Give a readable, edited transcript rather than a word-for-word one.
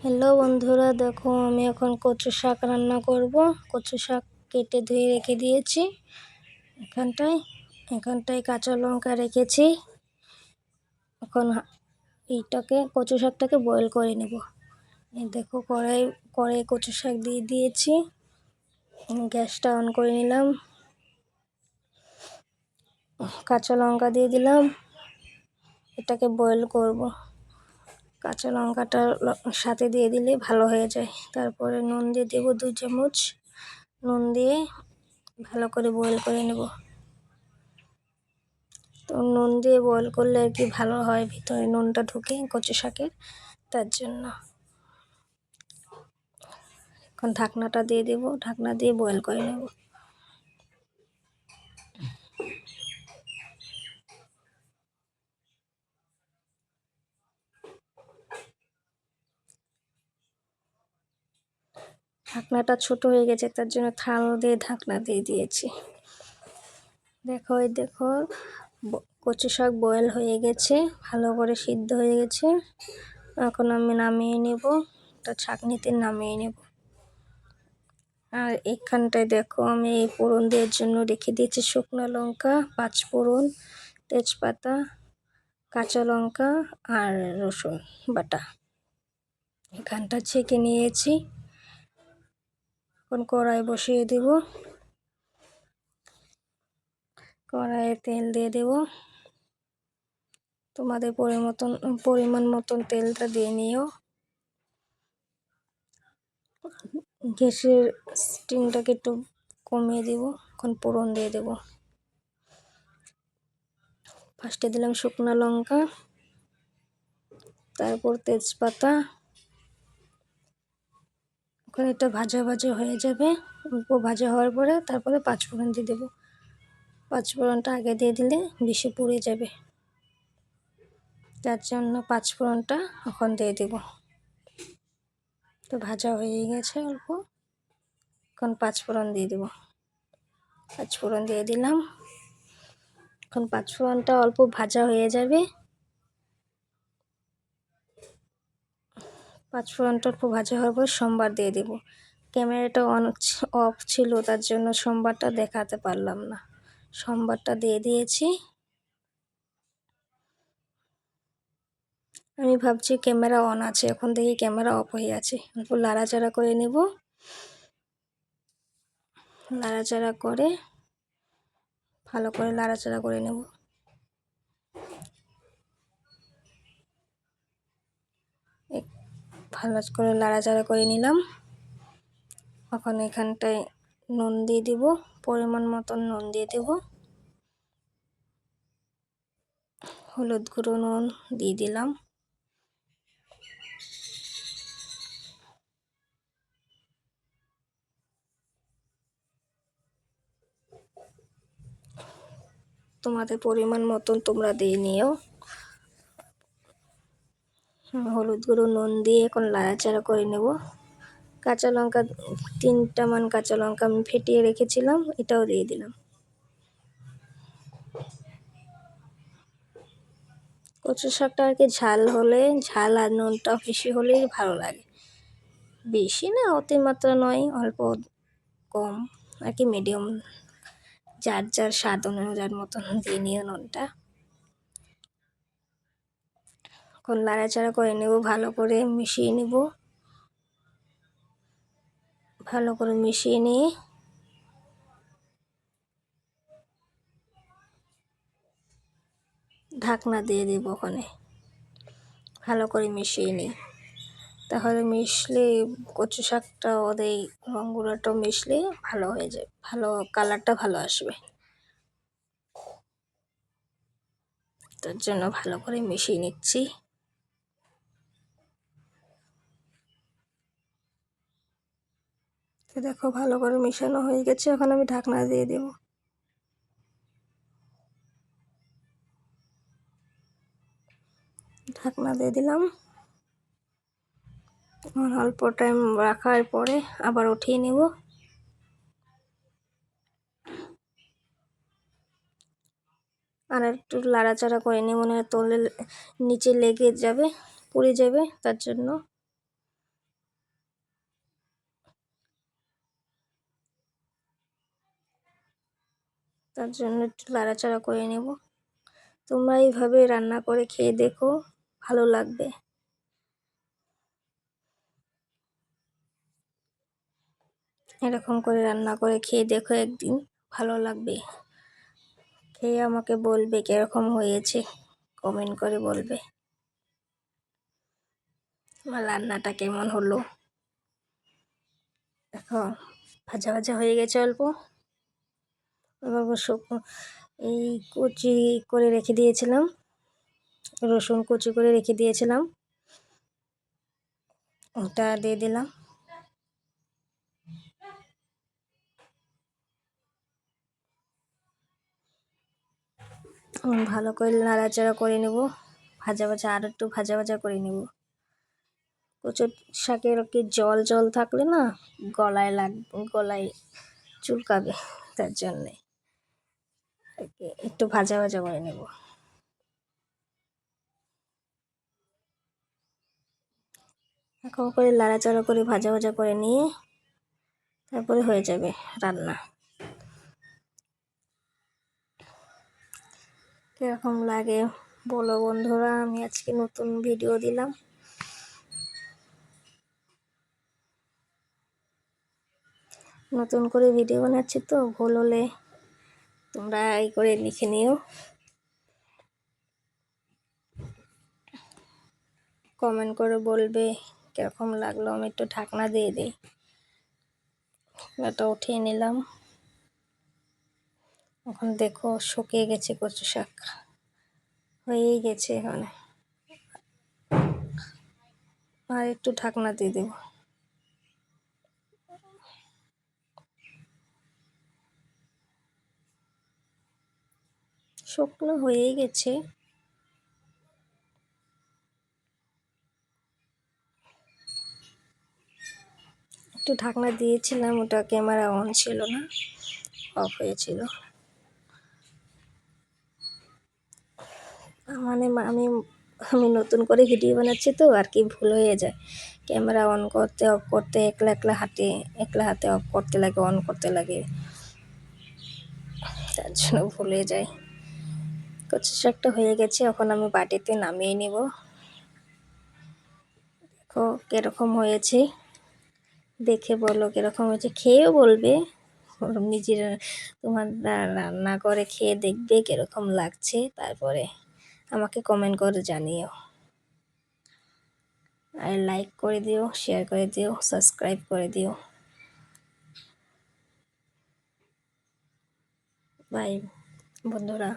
Hello বন্ধুরা, দেখো আমি এখন কচু শাক রান্না করব। কচু শাক কেটে ধুয়ে রেখে দিয়েছি। এখানটায় কাঁচা লঙ্কা রেখেছি। এখন এইটাকে কচু শাকটাকে বয়েল করে নেব। এই দেখো কড়াই কচু শাক দিয়ে দিয়েছি। গ্যাসটা অন করে নিলাম। কাঁচা লঙ্কা দিয়ে দিলাম। এটাকে বয়েল করব। কাঁচা লঙ্কাটা সাথে দিয়ে দিলে ভালো হয়ে যায়। তারপরে নুন দিয়ে দেবো 2 চামচ। নুন দিয়ে ভালো করে বয়েল করে নেব। তো নুন দিয়ে বয়েল করলে আর কি ভালো হয়, ভিতরে নুনটা ঢুকে কচু শাকের, তার জন্য। এখন ঢাকনাটা দিয়ে দেবো, ঢাকনা দিয়ে বয়েল করে নেব। ঢাকনাটা ছোট হয়ে গেছে, তার জন্য থাল দিয়ে ঢাকনা দিয়ে দিয়েছি। দেখো কচু শাক বয়েল হয়ে গেছে, ভালো করে সিদ্ধ হয়ে গেছে। এখন আমি নামিয়ে নেব, তো ছাঁকনিতে নামিয়ে নেব। আর এখানটায় দেখো আমি এই ফোড়ন দেওয়ার জন্য রেখে দিয়েছি শুকনো লঙ্কা, 5 ফোড়ন, তেজপাতা, কাঁচা লঙ্কা আর রসুন বাটা। এখানটা ছেঁকে নিয়েছি। এখন কড়াই বসিয়ে দেব। কড়াইয়ে তেল দিয়ে দেব। তোমাদের পরিমাণ মতন তেলটা দিয়ে নিও। গ্যাসের স্টিমটাকে একটু কমিয়ে দেব। এখন ফোড়ন দিয়ে দেব। ফার্স্টে দিলাম শুকনো লঙ্কা, তারপর তেজপাতা। এখন এটা ভাজা ভাজা হয়ে যাবে। অল্প ভাজা হওয়ার পরে তারপরে 5 ফোড়ন দিয়ে দেবো। 5 ফোড়নটা আগে দিয়ে দিলে বেশি পুড়ে যাবে, তার জন্য 5 ফোড়নটা এখন দিয়ে দেব। তো ভাজা হয়ে গেছে অল্প, এখন 5 ফোড়ন দিয়ে দেব। 5 ফোড়ন দিয়ে দিলাম। এখন 5 ফোড়নটা অল্প ভাজা হয়ে যাবে। 5 ফোড়নটা অল্প ভাজা হওয়ার পর সোমবার দিয়ে দেব। ক্যামেরাটা অফ ছিল, তার জন্য সোমবারটা দেখাতে পারলাম না। সোমবারটা দিয়ে দিয়েছি। আমি ভাবছি ক্যামেরা অন আছে, এখন দেখি ক্যামেরা অফ হয়ে আছে। অল্প লাড়াচাড়া করে নেব। লাড়াচাড়া করে ভালো করে লাড়াচাড়া করে নেব। ভালো করে লাড়াচাড়া করে নিলাম। এখন এখানটায় নুন দিয়ে দিব, পরিমাণ মতন নুন দিয়ে দেব। হলুদ গুঁড়ো নুন দিয়ে দিলাম। তোমাদের পরিমাণ মতন তোমরা দিয়ে নিও। হলুদ গুঁড়ো নুন দিয়ে এখন লাড়াচাড়া করে নেব। কাঁচা লঙ্কা 3টা মান কাঁচা লঙ্কা আমি ফেটিয়ে রেখেছিলাম, এটাও দিয়ে দিলাম। কচু শাকটা আর কি ঝাল আর নুনটা বেশি হলেই ভালো লাগে। বেশি না, অতিমাত্রা নয়, অল্প কম আর কি, মিডিয়াম, যার যার স্বাদ অনুযায়ী মতন দিয়ে নিও নুনটা। এখন নাড়াচাড়া করে নেব, ভালো করে মিশিয়ে নেব। ভালো করে মিশিয়ে নিয়ে ঢাকনা দিয়ে দেব। ওখানে ভালো করে মিশিয়ে নিই, তাহলে মিশলে কচু শাকটা ওদের রং গুঁড়োটাও মিশলে ভালো হয়ে যায়, ভালো কালারটা ভালো আসবে। তার জন্য ভালো করে মিশিয়ে নিচ্ছি। দেখো ভালো করে মিশানো হয়ে গেছে, এখন আমি ঢাকনা দিয়ে দেব। ঢাকনা দিয়ে দিলাম। অল্প টাইম রাখার পরে আবার উঠিয়ে নেব। আর একটু লাড়াচাড়া করে নিয়ে, মনে হয় তলে নিচে লেগে যাবে, পুড়ে যাবে, তার জন্য তার জন্য একটু নাড়াচাড়া করে নেব। তোমরা এইভাবে রান্না করে খেয়ে দেখো, ভালো লাগবে। এরকম করে রান্না করে খেয়ে দেখো একদিন, ভালো লাগবে। খেয়ে আমাকে বলবে কীরকম হয়েছে, কমেন্ট করে বলবে আমার রান্নাটা কেমন হলো। দেখো ভাজা ভাজা হয়ে গেছে অল্প। এবার এই কুচি করে রেখে দিয়েছিলাম, রসুন কুচি করে রেখে দিয়েছিলাম, ওটা দিয়ে দিলাম। ভালো করে নাড়াচাড়া করে নেব, ভাজা ভাজা আর একটু ভাজা ভাজা করে নেব। কচু শাকের কি জল জল থাকলে না গলায় চুলকাবে, তার জন্যে একটু ভাজা ভাজা করে নেব। এরকম করে নাড়াচাড়া করে ভাজা ভাজা করে নিয়ে তারপরে হয়ে যাবে রান্না। কীরকম লাগে বলো বন্ধুরা, আমি আজকে নতুন ভিডিও দিলাম। নতুন করে ভিডিও বানাচ্ছি তো, ভুল হলে তোমরা এই করে লিখে নিও, কমেন্ট করে বলবে কীরকম লাগলো। আমি একটু ঢাকনা দিয়ে দিই, এটা উঠিয়ে নিলাম। এখন দেখো শুকিয়ে গেছে কচু শাক, হয়েই গেছে। এখানে আর একটু ঢাকনা দিয়ে দেব। শুকনো হয়েই গেছে। একটু ঢাকনা দিয়েছিলাম, ওটা ক্যামেরা অন ছিল না, অফ হয়েছিল। মানে আমি আমি নতুন করে ভিডিও বানাচ্ছি তো, আর কি ভুল হয়ে যায়। ক্যামেরা অন করতে অফ করতে একলা হাতে অফ করতে লাগে, অন করতে লাগে, তার জন্য ভুলে যাই। কচু শাকটা হয়ে গেছে, এখন আমি বাটিতে নামিয়ে নেব। দেখো কীরকম হয়েছে, দেখে বলো কীরকম হয়েছে, খেয়েও বলবে। নিজের তোমার রান্না করে খেয়ে দেখবে কীরকম লাগছে, তারপরে আমাকে কমেন্ট করে জানিও। আর লাইক করে দিও, শেয়ার করে দিও, সাবস্ক্রাইব করে দিও। বাই বন্ধুরা।